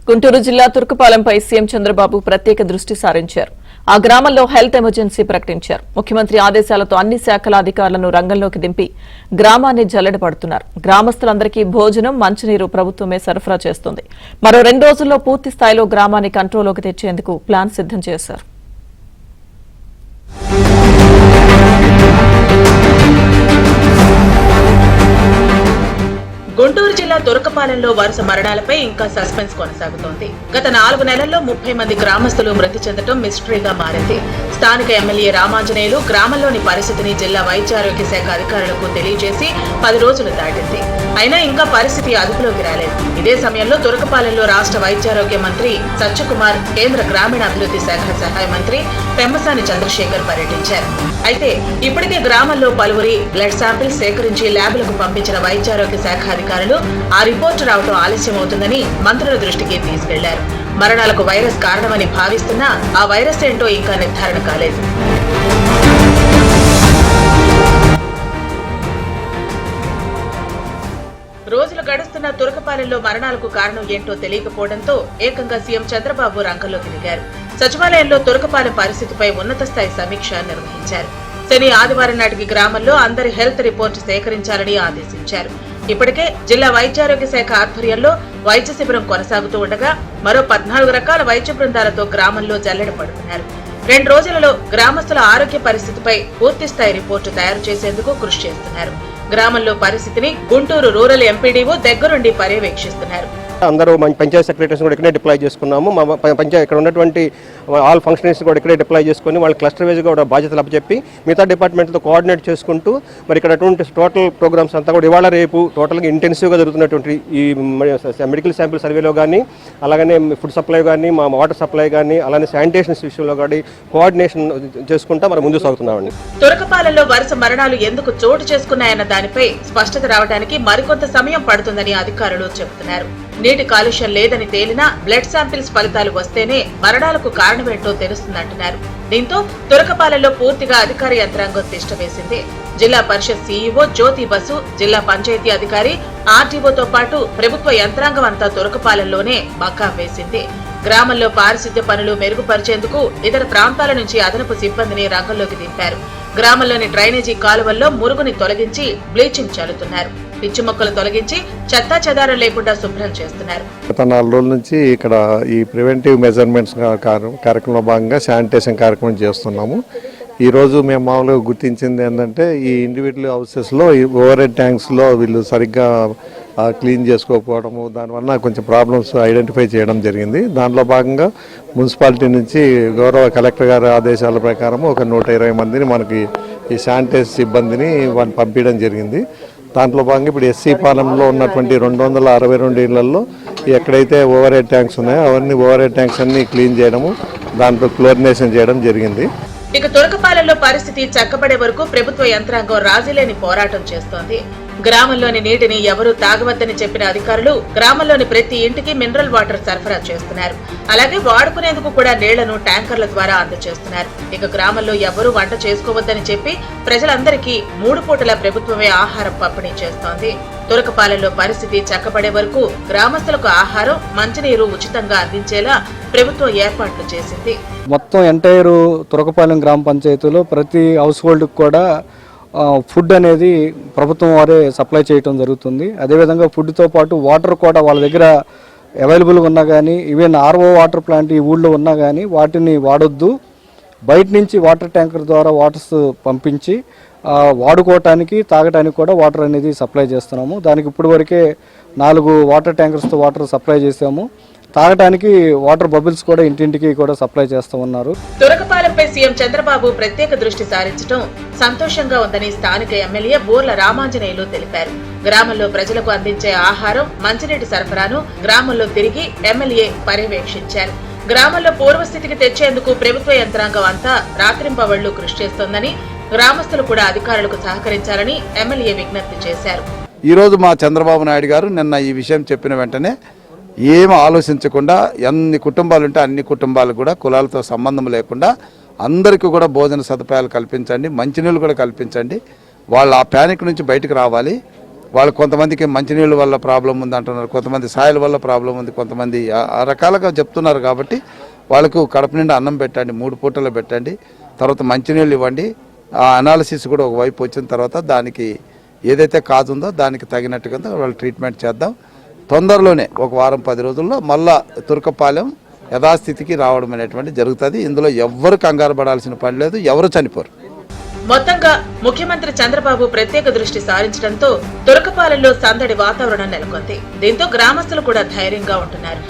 గుంటూరు జిల్లా తుర్కపాలెంపై సీఎం చంద్రబాబు ప్రత్యేక దృష్టి సారించారు. ఆ గ్రామంలో హెల్త్ ఎమర్జెన్సీ ప్రకటించారు. ముఖ్యమంత్రి ఆదేశాలతో అన్ని శాఖల అధికారులను రంగంలోకి దింపి గ్రామాన్ని జల్లెడపడుతున్నారు. గ్రామస్తులందరికీ భోజనం, మంచినీరు ప్రభుత్వమే సరఫరా చేస్తుంది. మరో 2 రోజుల్లో పూర్తి స్థాయిలో గ్రామాన్ని కంట్రోల్లోకి తెచ్చేందుకు ప్లాన్ సిద్దం చేశారు. గుంటూరు జిల్లా తురకపాలెంలో వరుస మరణాలపై ఇంకా సస్పెన్స్ కొనసాగుతోంది. గత 4 నెలల్లో 30 మంది గ్రామస్తులు మృతి చెందడం మిస్టరీగా మారింది. స్థానిక ఎమ్మెల్యే రామాంజనేయులు గ్రామంలోని పరిస్థితిని జిల్లా వైద్యారోగ్య శాఖ అధికారులకు తెలియజేసి 10 రోజులు దాటింది. అయినా ఇంకా పరిస్థితి అదుపులోకి రాలేదు. ఇదే సమయంలో తురకపాలెంలో రాష్ట్ర వైద్యారోగ్య మంత్రి సత్యకుమార్, కేంద్ర గ్రామీణాభివృద్ధి శాఖ సహాయ మంత్రి పెమ్మసాని చంద్రశేఖర్ పర్యటించారు. అయితే ఇప్పటికే గ్రామంలో పలువురి బ్లడ్ శాంపిల్స్ సేకరించి ల్యాబ్లకు పంపించిన వైద్యారోగ్య శాఖ అధికారులు ఆ రిపోర్టు రావడం ఆలస్యమవుతుందని మంత్రుల దృష్టికి తీసుకెళ్లారు. మరణాలకు వైరస్ కారణమని భావిస్తున్నా ఆ వైరస్ ఏంటో ఇంకా నిర్ధారణ కాలేదు. రోజులు గడుస్తున్న తురకపాలెంలో మరణాలకు కారణం ఏంటో తెలియకపోవడంతో ఏకంగా సీఎం చంద్రబాబు రంగంలోకి దిగారు. సచివాలయంలో తురకపాలెం పరిస్థితిపై ఉన్నత స్థాయి సమీక్ష నిర్వహించారు. శని, ఆదివారం నాటికి గ్రామంలో అందరి హెల్త్ రిపోర్టు సేకరించాలని ఆదేశించారు. ఇప్పటికే జిల్లా వైద్యారోగ్య శాఖ ఆధ్వర్యంలో వైద్య శిబిరం కొనసాగుతూ ఉండగా మరో 14 రకాల వైద్య బృందాలతో గ్రామంలో జల్లెడ పడుతున్నారు. 2 రోజులలో గ్రామస్తుల ఆరోగ్య పరిస్థితిపై పూర్తిస్థాయి రిపోర్టు తయారు చేసేందుకు కృషి చేస్తున్నారు. గ్రామంలో పరిస్థితిని గుంటూరు రూరల్ ఎంపీడీఓ దగ్గరుండి పర్యవేక్షిస్తున్నారు. అందరూ పంచాయత్ సెక్రటరీస్ కూడా ఇక్కడే డిప్లాయ్ చేసుకున్నాము. మా పంచాయత్ ఇక్కడ ఉన్నటువంటి ఆల్ ఫంక్షనరీస్ కూడా ఇక్కడే డిప్లాయ్ చేసుకుని వాళ్ళ క్లస్టర్ వైజ్గా కూడా బాధ్యతలు అప్పచెప్పి మిగతా డిపార్ట్మెంట్తో కోఆర్డినేట్ చేసుకుంటూ మరి ఇక్కడ టోటల్ ప్రోగ్రామ్స్ అంతా కూడా ఇవాళ రేపు టోటల్గా ఇంటెన్సివ్గా జరుగుతున్నటువంటి ఈ మెడికల్ శాంపిల్ సర్వేలో కానీ, అలాగనే ఫుడ్ సప్లై కానీ, మా వాటర్ సప్లై కానీ, అలానే శానిటేషన్ విషయంలో కానీ కోఆర్డినేషన్ చేసుకుంటా మరి ముందు సాగుతున్నామండి. తురకపాలెంలో వరుస మరణాలు ఎందుకు చోటు చేసుకున్నాయన్న దానిపై స్పష్టత రావడానికి మరికొంత సమయం పడుతుందని అధికారులు చెబుతున్నారు. నీటి కాలుష్యం లేదని తేలినా బ్లడ్ శాంపిల్స్ ఫలితాలు వస్తేనే మరణాలకు కారణమేంటో తెలుస్తుందంటున్నారు. దీంతో తురకపాలెంలో పూర్తిగా అధికార యంత్రాంగం తిష్టవేసింది. జిల్లా పరిషత్ సీఈఓ జ్యోతి బసు, జిల్లా పంచాయతీ అధికారి, ఆర్టీఓతో పాటు ప్రభుత్వ యంత్రాంగం అంతా తురకపాలెంలోనే మకాం వేసింది. గ్రామంలో పారిశుద్ధ్య పనులు మెరుగుపరిచేందుకు ఇతర ప్రాంతాల నుంచి అదనపు సిబ్బందిని రంగంలోకి దింపారు. గ్రామంలోని డ్రైనేజీ కాలువల్లో మురుగుని తొలగించి బ్లీచింగ్ చల్లుతున్నారు. పిచ్చి మొక్కలు తొలగించి చెత్తా చెదారం లేకుండా శుభ్రం చేస్తున్నారు. గత 4 రోజుల నుంచి ఇక్కడ ఈ ప్రివెంటివ్ మెజర్మెంట్స్ కార్యక్రమంలో భాగంగా శానిటేషన్ కార్యక్రమం చేస్తున్నాము. ఈరోజు మేము మామూలుగా గుర్తించింది ఏంటంటే ఈ ఇండివిజువల్ హౌసెస్లో ఈ ఓవర్ హెడ్ ట్యాంక్స్లో వీళ్ళు సరిగ్గా క్లీన్ చేసుకోకపోవడము, దానివల్ల కొంచెం ప్రాబ్లమ్స్ ఐడెంటిఫై చేయడం జరిగింది. దాంట్లో భాగంగా మున్సిపాలిటీ నుంచి గౌరవ కలెక్టర్ గారి ఆదేశాల ప్రకారం ఒక 120 మందిని మనకి ఈ శానిటైజ్ సిబ్బందిని వాళ్ళు పంపించడం జరిగింది. దాంట్లో భాగంగా ఇప్పుడు ఎస్సీ పాలెంలో ఉన్నటువంటి 262 ఇళ్లలో ఎక్కడైతే ఓవర్ హెడ్ ట్యాంక్స్ ఉన్నాయో అవన్నీ ఓవర్ హెడ్ ట్యాంక్స్ అన్ని క్లీన్ చేయడము, దాంట్లో క్లోరినేషన్ చేయడం జరిగింది. ఇక తురకపాలెంలో పరిస్థితి చక్కబడే వరకు ప్రభుత్వ యంత్రాంగం రాజీలేని పోరాటం చేస్తోంది. గ్రామంలోని నీటిని ఎవరూ తాగవద్దని చెప్పిన అధికారులు గ్రామంలోని ప్రతి ఇంటికి మినరల్ వాటర్ సరఫరా చేస్తున్నారు. అలాగే వాడుకునేందుకు కూడా నీళ్లను ట్యాంకర్ల ద్వారా అందజేస్తున్నారు. ఇక గ్రామంలో ఎవరూ వంట చేసుకోవద్దని చెప్పి ప్రజలందరికీ 3 పూటల ప్రభుత్వమే ఆహారం పంపిణీ చేస్తోంది. తురకపాలెంలో పరిస్థితి చక్కబడే వరకు గ్రామస్తులకు ఆహారం, మంచినీరు ఉచితంగా అందించేలా ప్రభుత్వం ఏర్పాట్లు చేసింది. మొత్తం ఎంటైర్ తురకపాలెం గ్రామ పంచాయతీలో ప్రతి హౌస్ హోల్డ్ కూడా ఫుడ్ అనేది ప్రభుత్వం వారే సప్లై చేయడం జరుగుతుంది. అదేవిధంగా ఫుడ్తో పాటు వాటర్ కూడా వాళ్ళ దగ్గర అవైలబుల్గా ఉన్నా కానీ, ఈవెన్ ఆర్ఓ వాటర్ ప్లాంట్ ఈ ఊళ్ళో ఉన్నా కానీ వాటిని వాడొద్దు, బయట నుంచి వాటర్ ట్యాంకర్ ద్వారా వాటర్స్ పంపించి వాడుకోవటానికి, తాగటానికి కూడా వాటర్ అనేది సప్లై చేస్తున్నాము. దానికి ఇప్పుడు వరకే 4 వాటర్ ట్యాంకర్స్తో వాటర్ సప్లై చేసాము. తాగటానికి వాటర్ బబుల్స్ కూడా ఇంటింటికి కూడా సప్లై చేస్తూ ఉన్నారు. తురకపాలెంపై సీఎం చంద్రబాబు ప్రత్యేక దృష్టి సారించడం సంతోషంగా ఉందని స్థానిక ఎమ్మెల్యే బోర్ల రామాంజనేయులు తెలిపారు. గ్రామంలో ప్రజలకు అందించే ఆహారం, మంచినీటి సరఫరాను గ్రామంలో తిరిగి ఎమ్మెల్యే పర్యవేక్షించారు. గ్రామంలో పూర్వస్థితికి తెచ్చేందుకు ప్రభుత్వ యంత్రాంగం అంతా రాత్రింపవళ్లు కృషి చేస్తోందని, గ్రామస్తులు కూడా అధికారులకు సహకరించాలని ఎమ్మెల్యే విజ్ఞప్తి చేశారు. ఈ రోజు మా చంద్రబాబు నాయుడు గారు నిన్న ఈ విషయం చెప్పిన వెంటనే ఏమి ఆలోచించకుండా ఎన్ని కుటుంబాలు ఉంటే అన్ని కుటుంబాలకు కూడా కులాలతో సంబంధం లేకుండా అందరికీ కూడా భోజన సదుపాయాలు కల్పించండి, మంచినీళ్ళు కూడా కల్పించండి. వాళ్ళు ఆ ప్యానిక్ నుంచి బయటకు రావాలి. వాళ్ళు కొంతమందికి మంచినీళ్ళ వల్ల ప్రాబ్లం ఉంది అంటున్నారు, కొంతమంది సాయిల వల్ల ప్రాబ్లం ఉంది, కొంతమంది ఆ రకాలుగా చెప్తున్నారు. కాబట్టి వాళ్ళకు కడుపు నిండా అన్నం పెట్టండి, 3 పూటలు పెట్టండి, తర్వాత మంచినీళ్ళు ఇవ్వండి. ఆ అనాలిసిస్ కూడా ఒకవైపు వచ్చిన తర్వాత దానికి ఏదైతే కాజ్ ఉందో దానికి తగినట్టుగా వాళ్ళు ట్రీట్మెంట్ చేద్దాం. తొందరలోనే ఒక వారం 10 రోజుల్లో మళ్ళా తుర్కపాలెం యథాస్థితికి రావడం అనేటువంటి జరుగుతుంది. ఇందులో ఎవ్వరు కంగారు పడాల్సిన పని లేదు, ఎవరు చనిపోరు. మొత్తంగా ముఖ్యమంత్రి చంద్రబాబు ప్రత్యేక దృష్టి సారించడంతో తురకపాలెంలో సందడి వాతావరణం నెలకొంది. దీంతో గ్రామస్తులు కూడా ధైర్యంగా ఉంటున్నారు.